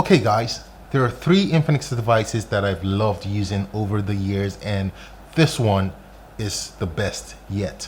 Okay guys, there are three Infinix devices that I've loved using over the years, and this one is the best yet.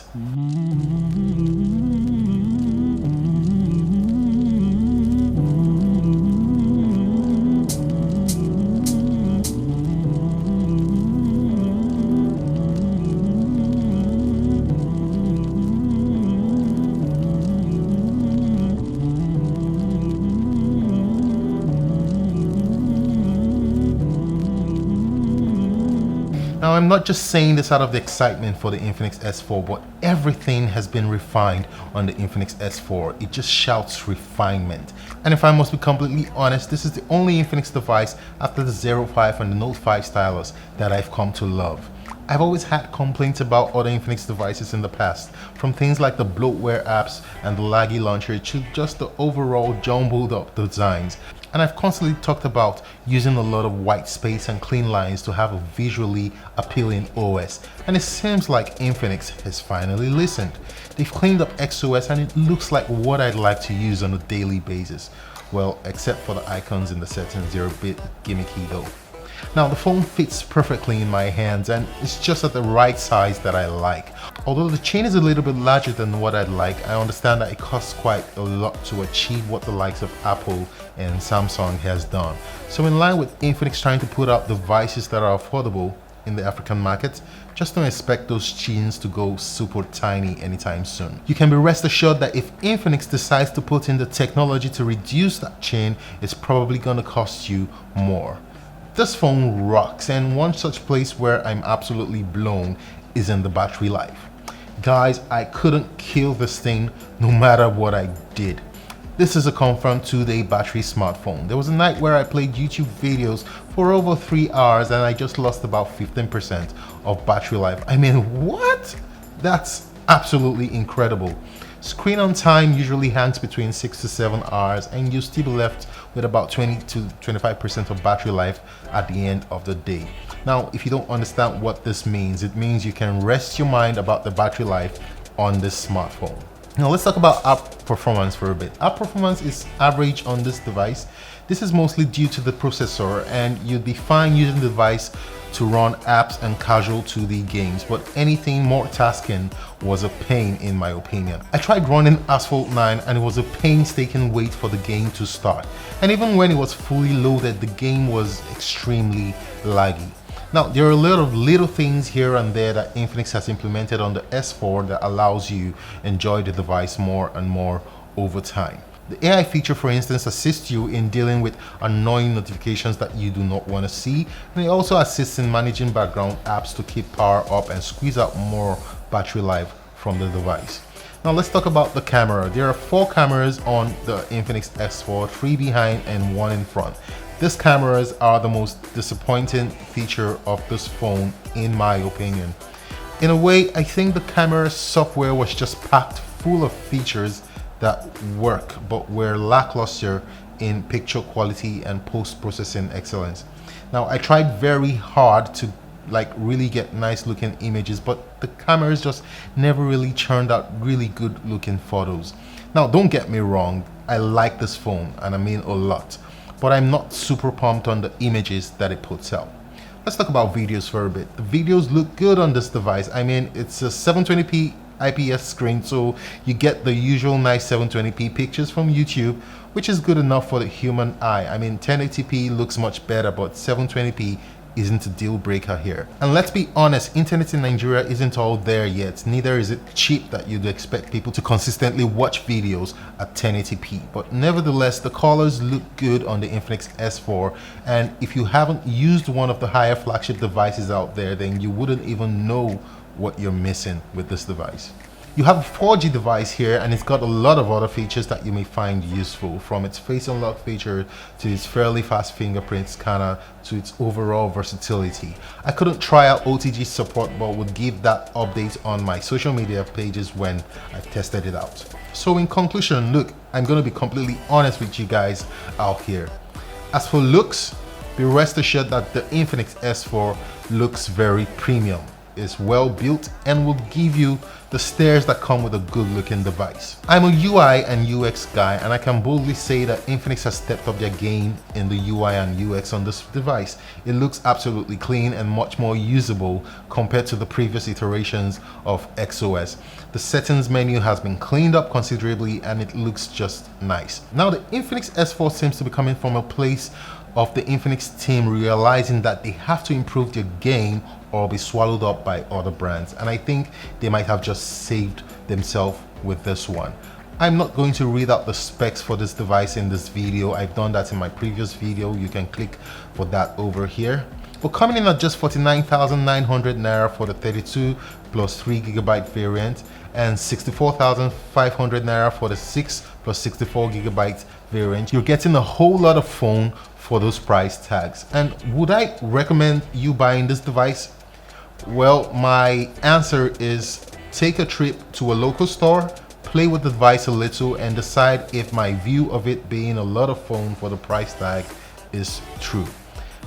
Now, I'm not just saying this out of the excitement for the Infinix S4, but everything has been refined on the Infinix S4. It just shouts refinement. And if I must be completely honest, this is the only Infinix device after the 05 and the Note 5 stylus that I've come to love. I've always had complaints about other Infinix devices in the past, from things like the bloatware apps and the laggy launcher to just the overall jumbled up designs. And I've constantly talked about using a lot of white space and clean lines to have a visually appealing OS. And it seems like Infinix has finally listened. They've cleaned up XOS and it looks like what I'd like to use on a daily basis. Well, except for the icons in the settings, they're a bit gimmicky though. Now the phone fits perfectly in my hands and it's just at the right size that I like. Although the chain is a little bit larger than what I'd like, I understand that it costs quite a lot to achieve what the likes of Apple and Samsung has done. So in line with Infinix trying to put out devices that are affordable in the African market, just don't expect those chains to go super tiny anytime soon. You can be rest assured that if Infinix decides to put in the technology to reduce that chain, it's probably going to cost you more. This phone rocks, and one such place where I'm absolutely blown is in the battery life. Guys, I couldn't kill this thing no matter what I did. This is a confirmed 2-day battery smartphone. There was a night where I played YouTube videos for over 3 hours and I just lost about 15% of battery life. I mean, what? That's absolutely incredible. Screen on time usually hangs between 6 to 7 hours and you'll still be left with about 20 to 25% of battery life at the end of the day. Now, if you don't understand what this means, it means you can rest your mind about the battery life on this smartphone. Now let's talk about app performance for a bit. App performance is average on this device. This is mostly due to the processor, and you'd be fine using the device to run apps and casual 2D games, but anything more tasking was a pain in my opinion. I tried running Asphalt 9 and it was a painstaking wait for the game to start. And even when it was fully loaded, the game was extremely laggy. Now, there are a lot of little things here and there that Infinix has implemented on the S4 that allows you enjoy the device more and more over time. The AI feature, for instance, assists you in dealing with annoying notifications that you do not want to see, and it also assists in managing background apps to keep power up and squeeze out more battery life from the device. Now let's talk about the camera. There are 4 cameras on the Infinix S4, 3 behind and 1 in front. These cameras are the most disappointing feature of this phone in my opinion. In a way, I think the camera software was just packed full of features that work but were lackluster in picture quality and post-processing excellence. Now I tried very hard to really get nice looking images, but the cameras just never really churned out really good looking photos. Now don't get me wrong, I like this phone and I mean a lot, but I'm not super pumped on the images that it puts out. Let's talk about videos for a bit. The videos look good on this device. I mean, it's a 720p IPS screen, so you get the usual nice 720p pictures from YouTube, which is good enough for the human eye. I mean, 1080p looks much better, but 720p isn't a deal breaker here. And let's be honest, internet in Nigeria isn't all there yet. Neither is it cheap that you'd expect people to consistently watch videos at 1080p. But nevertheless, the colors look good on the Infinix S4, and if you haven't used one of the higher flagship devices out there, then you wouldn't even know what you're missing with this device. You have a 4G device here, and it's got a lot of other features that you may find useful, from its face unlock feature to its fairly fast fingerprint scanner to its overall versatility. I couldn't try out OTG support, but would give that update on my social media pages when I've tested it out. So in conclusion, look, I'm going to be completely honest with you guys out here. As for looks, be rest assured that the Infinix S4 looks very premium. is well built and will give you the stares that come with a good looking device. I'm a UI and UX guy, and I can boldly say that Infinix has stepped up their game in the UI and UX on this device. It looks absolutely clean and much more usable compared to the previous iterations of XOS. The settings menu has been cleaned up considerably and it looks just nice. Now the Infinix S4 seems to be coming from a place of the Infinix team realizing that they have to improve their game or be swallowed up by other brands, and I think they might have just saved themselves with this one. I'm not going to read out the specs for this device in this video. I've done that in my previous video. You can click for that over here. But coming in at just 49,900 Naira for the 32 plus 3 gigabyte variant and 64,500 Naira for the 6 plus 64 gigabyte variant, you're getting a whole lot of phone for those price tags. And would I recommend you buying this device? Well, my answer is take a trip to a local store, play with the device a little, and decide if my view of it being a lot of phone for the price tag is true.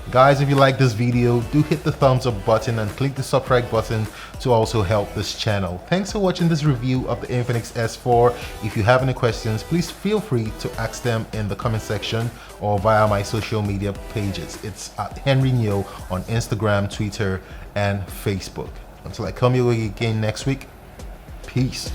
Guys, if you like this video, do hit the thumbs up button and click the subscribe button to also help this channel. Thanks for watching this review of the Infinix S4. If you have any questions, please feel free to ask them in the comment section or via my social media pages. It's at Henry Nyo on Instagram, Twitter, and Facebook. Until I come your way again next week, peace.